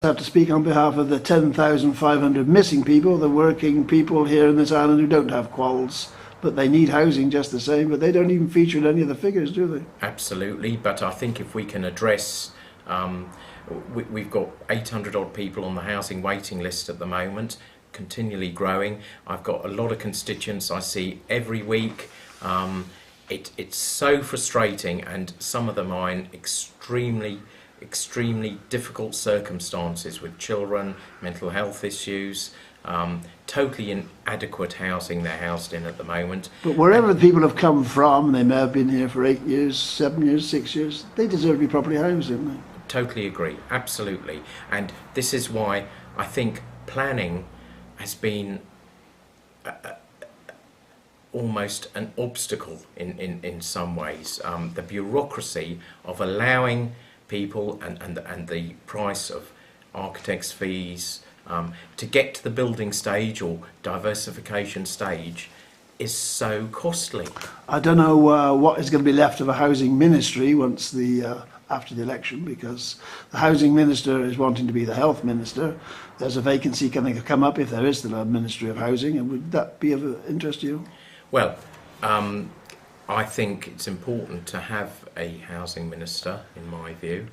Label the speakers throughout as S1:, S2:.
S1: I have to speak on behalf of the 10,500 missing people, the working people here in this island who don't have quals, but they need housing just the same, but they don't even feature in any of the figures, do they?
S2: Absolutely, but I think if we can address, we've got 800 odd people on the housing waiting list at the moment, continually growing. I've got a lot of constituents I see every week. It's so frustrating, and some of them are in extremely difficult circumstances with children, mental health issues, totally inadequate housing they're housed in at the moment.
S1: But wherever the people have come from, they may have been here for 8 years, 7 years, 6 years, they deserve to be properly housed, don't they?
S2: Totally agree, absolutely. And this is why I think planning has been almost an obstacle in some ways. The bureaucracy of allowing people and the price of architects' fees to get to the building stage or diversification stage is so costly.
S1: I don't know what is going to be left of a housing ministry once after the election, because the housing minister is wanting to be the health minister. There's a vacancy going to come up if there is still a ministry of housing, and would that be of interest to you?
S2: Well, I think it's important to have a housing minister, in my view.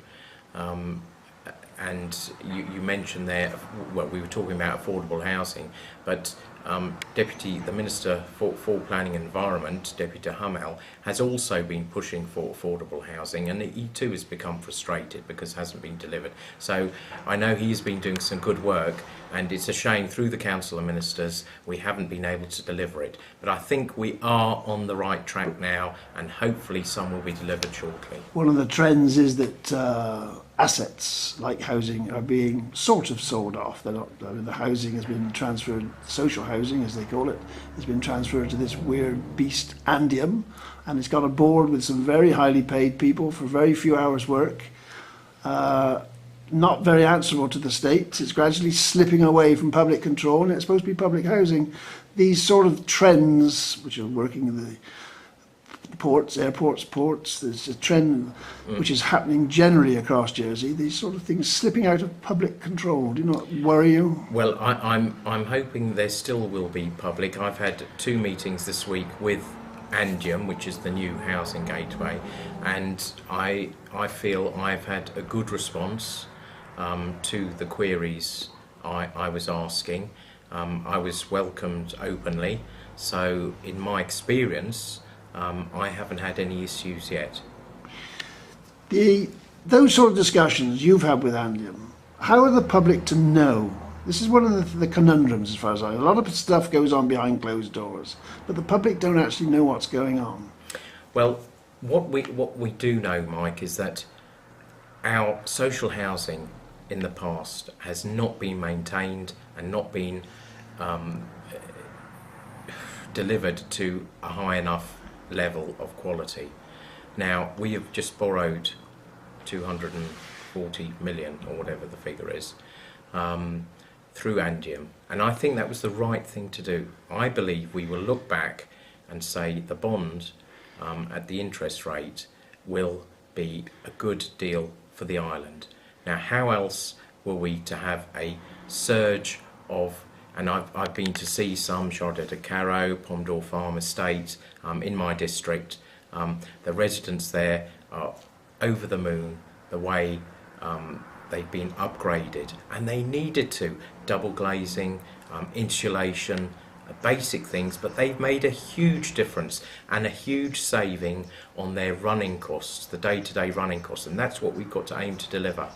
S2: And you mentioned there, well, we were talking about affordable housing, but the Minister for Planning and Environment, Deputy Hummel, has also been pushing for affordable housing, and he too has become frustrated because it hasn't been delivered. So I know he's been doing some good work, and it's a shame through the Council of Ministers we haven't been able to deliver it. But I think we are on the right track now, and hopefully some will be delivered shortly.
S1: One of the trends is that assets like housing are being sort of sold off. They're not. I mean, the housing has been transferred, social housing as they call it, has been transferred to this weird beast Andium, and it's got a board with some very highly paid people for very few hours work. Not very answerable to the state. It's gradually slipping away from public control, and it's supposed to be public housing. These sort of trends, which are working in the ports, airports, ports, there's a trend which is happening generally across Jersey, these sort of things slipping out of public control. Do you not worry you?
S2: Well, I'm hoping there still will be public. I've had 2 meetings this week with Andium, which is the new housing gateway, and I feel I've had a good response to the queries I was asking. I was welcomed openly, so in my experience I haven't had any issues yet.
S1: Those sort of discussions you've had with Andium, how are the public to know? This is one of the conundrums as far as I know. A lot of stuff goes on behind closed doors, but the public don't actually know what's going on.
S2: Well, what we do know, Mike, is that our social housing in the past has not been maintained and not been delivered to a high enough level of quality. Now, we have just borrowed 240 million, or whatever the figure is, through Andium, and I think that was the right thing to do. I believe we will look back and say the bond at the interest rate will be a good deal for the island. Now, how else were we to have a surge of, and I've been to see some, Shoreditch Carrow, Pomdor Farm Estate in my district. The residents there are over the moon the way they've been upgraded, and they needed to. Double glazing, insulation, basic things, but they've made a huge difference and a huge saving on their running costs, the day-to-day running costs, and that's what we've got to aim to deliver.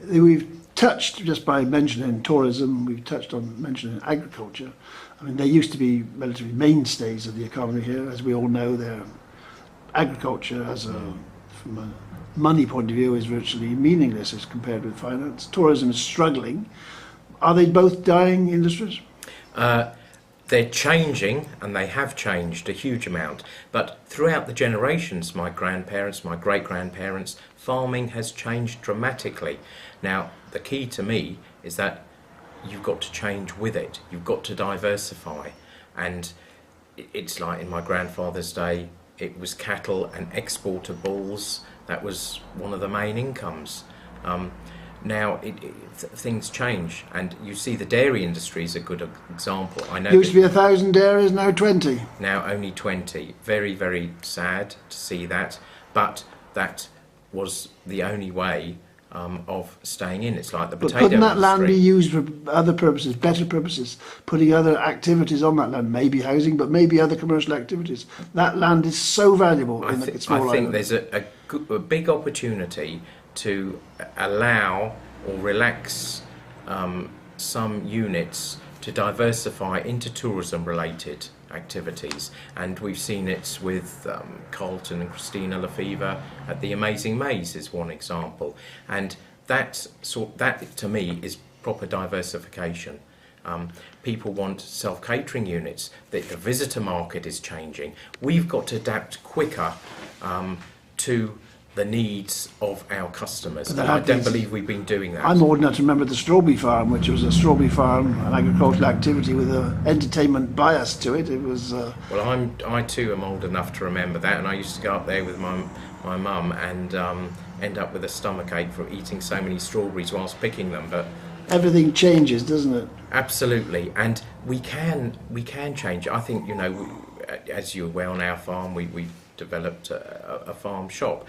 S1: We've touched, just by mentioning tourism, we've touched on mentioning agriculture. I mean, they used to be relatively mainstays of the economy here. As we all know, their agriculture from a money point of view is virtually meaningless as compared with finance. Tourism is struggling. Are they both dying industries?
S2: They're changing, and they have changed a huge amount, but throughout the generations, my grandparents, my great-grandparents, farming has changed dramatically. Now, the key to me is that you've got to change with it. You've got to diversify, and it's like in my grandfather's day, it was cattle and export of bulls. That was one of the main incomes. now things change, and you see the dairy industry is a good example. I know
S1: Used to be 1,000 dairies, now 20.
S2: now only 20. Very, very sad to see that, but that was the only way of staying in. It's like the
S1: But
S2: potato
S1: couldn't that land be
S2: industry.
S1: used for other purposes, better purposes, putting other activities on that land, maybe housing, but maybe other commercial activities? That land is so valuable in a small
S2: I think
S1: island.
S2: there's a big opportunity to allow or relax some units to diversify into tourism-related activities, and we've seen it with Carlton and Christina Lefevre at the Amazing Maze is one example, and that to me is proper diversification. People want self-catering units. The visitor market is changing. We've got to adapt quicker to the needs of our customers. And I don't believe we've been doing that.
S1: I'm old enough to remember the strawberry farm, which was a strawberry farm, an agricultural activity with an entertainment bias to it. It was.
S2: Well, I too am old enough to remember that, and I used to go up there with my mum and end up with a stomachache for eating so many strawberries whilst picking them. But
S1: everything changes, doesn't it?
S2: absolutely, and we can change. I think, as you're aware, on our farm we developed a farm shop.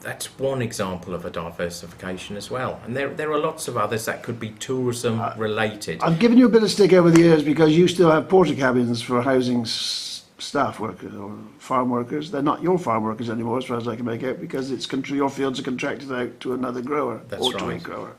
S2: That's one example of a diversification as well, and there are lots of others that could be tourism related.
S1: I've given you a bit of stick over the years because you still have porta cabins for housing staff workers or farm workers. They're not your farm workers anymore, as far as I can make out, because your fields are contracted out to another grower.
S2: That's
S1: or to a
S2: right.
S1: grower.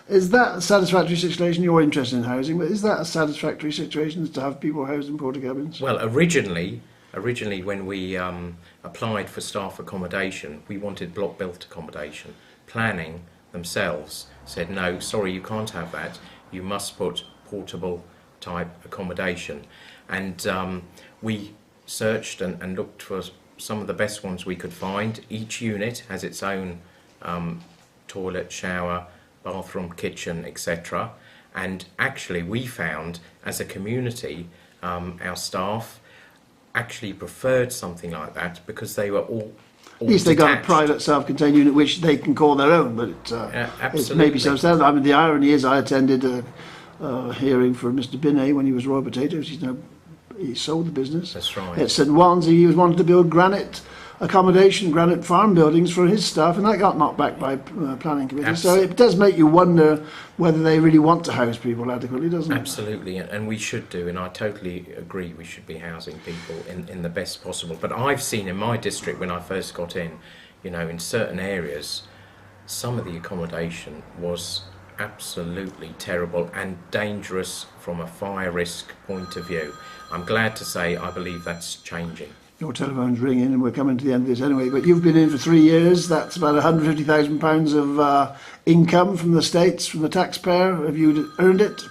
S1: Is that a satisfactory situation? You're interested in housing, but is that a satisfactory situation to have people housed in porta cabins?
S2: Well, originally when we applied for staff accommodation, we wanted block built accommodation. Planning themselves said, no, sorry, you can't have that. You must put portable type accommodation. And we searched and looked for some of the best ones we could find. Each unit has its own toilet, shower, bathroom, kitchen, etc. And actually we found, as a community, our staff actually preferred something like that because they were all
S1: At least they got a
S2: detached.
S1: private self-contained unit which they can call their own, but it's
S2: Absolutely.
S1: maybe substandard. I mean, the irony is I attended a hearing for Mr. Binney when he was Royal Potatoes. He sold the business.
S2: That's right.
S1: At St. Wands, he was wanted to build granite accommodation, granite farm buildings for his staff, and that got knocked back by planning committee. So it does make you wonder whether they really want to house people adequately, doesn't it?
S2: Absolutely, and we should do, and I totally agree we should be housing people in the best possible. But I've seen in my district when I first got in, in certain areas, some of the accommodation was absolutely terrible and dangerous from a fire risk point of view. I'm glad to say I believe that's changing.
S1: Your telephone's ringing and we're coming to the end of this anyway, but you've been in for 3 years. That's about £150,000 of income from the States, from the taxpayer. Have you earned it?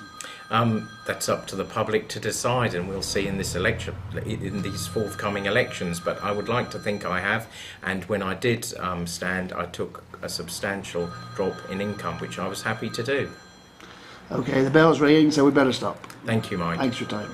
S2: That's up to the public to decide, and we'll see in this election, in these forthcoming elections. But I would like to think I have, and when I did stand, I took a substantial drop in income, which I was happy to do.
S1: Okay, the bell's ringing, so we better stop.
S2: Thank you, Mike.
S1: Thanks for your time.